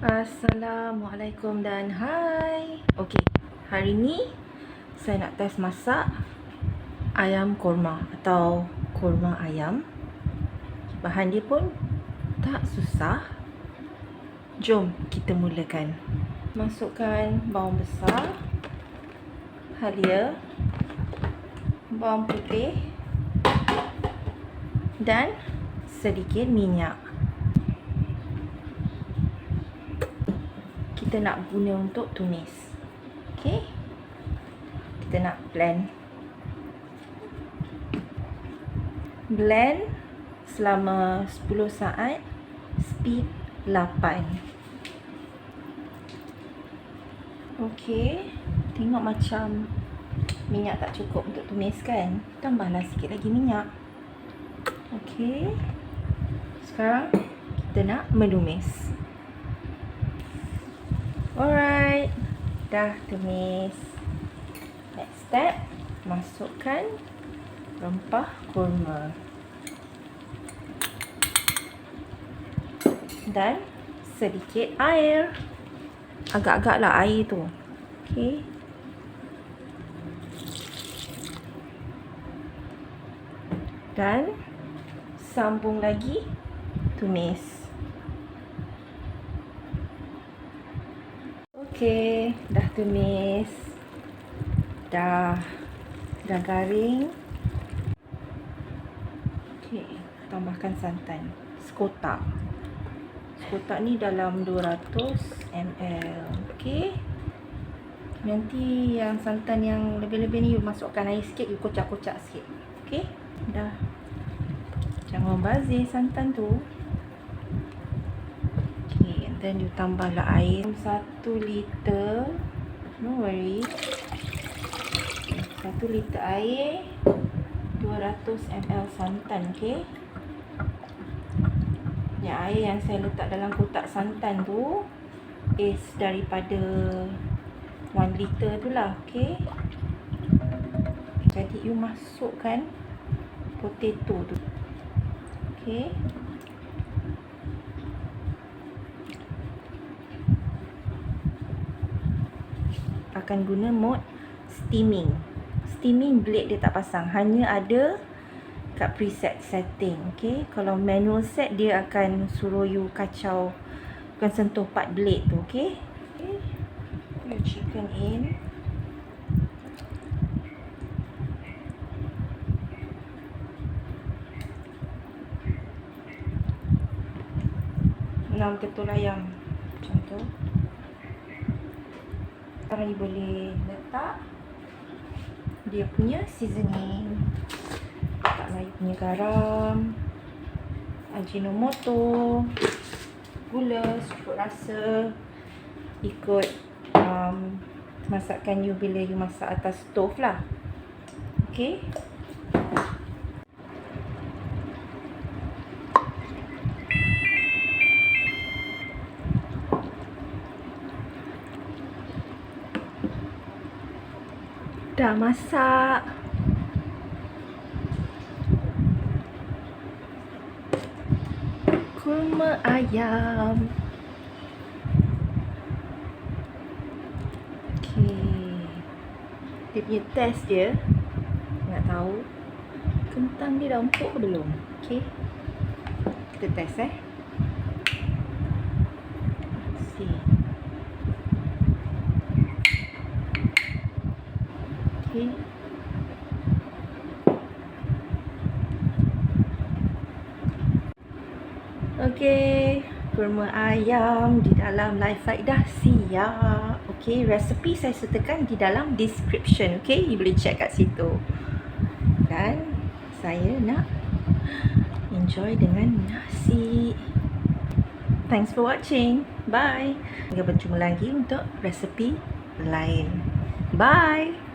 Assalamualaikum dan hai. Okey, hari ni saya nak test masak ayam korma atau kurma ayam. Bahan dia pun tak susah. Jom kita mulakan. Masukkan bawang besar, halia, bawang putih dan sedikit minyak. Kita nak guna untuk tumis. Okey. Kita nak blend. Blend selama 10 saat, speed 8. Okey. Tengok macam minyak tak cukup untuk tumis kan? Tambahlah sikit lagi minyak. Okey. Sekarang kita nak menumis. Alright, dah tumis. Next step, masukkan rempah kurma dan sedikit air. Agak-agak lah air tu. Okay. Dan sambung lagi tumis. Okey, dah tumis. Dah garing. Okey, tambahkan santan. Secukup. Secukup ni dalam 200 ml. Okey. Nanti yang santan yang lebih-lebih ni you masukkan air sikit, you kocak-kocak sikit. Okey? Dah. Jangan bazir santan tu. Dan you tambahlah air 1 liter. No worry. 1 liter air, 200 ml santan. Okay. Yang air yang saya letak dalam kotak santan tu is daripada 1 liter tu lah. Okay. Jadi you masukkan potato tu. Okay. Akan guna mode steaming. Steaming blade dia tak pasang, hanya ada kat preset setting. Okay, kalau manual set dia akan suruh you kacau, bukan sentuh part blade tu. Okay, your chicken in. Enam ketul ayam macam tu. Sekarang you boleh letak dia punya seasoning. Letaklah you punya garam, ajinomoto, gula, cukup rasa. Ikut masakan you bila you masak atas stove lah. Okay. Dah masak. Kurma ayam. Okay. Dia punya test dia, nak tahu kentang dia dah empuk ke belum. Okay. Kita test see. Okay. Okay, kurma ayam di dalam Lifeite dah siap. Okay, resepi saya sertakan di dalam description. Okay, you boleh check kat situ. Dan saya nak enjoy dengan nasi. Thanks for watching. Bye. Kita berjumpa lagi untuk resepi lain. Bye.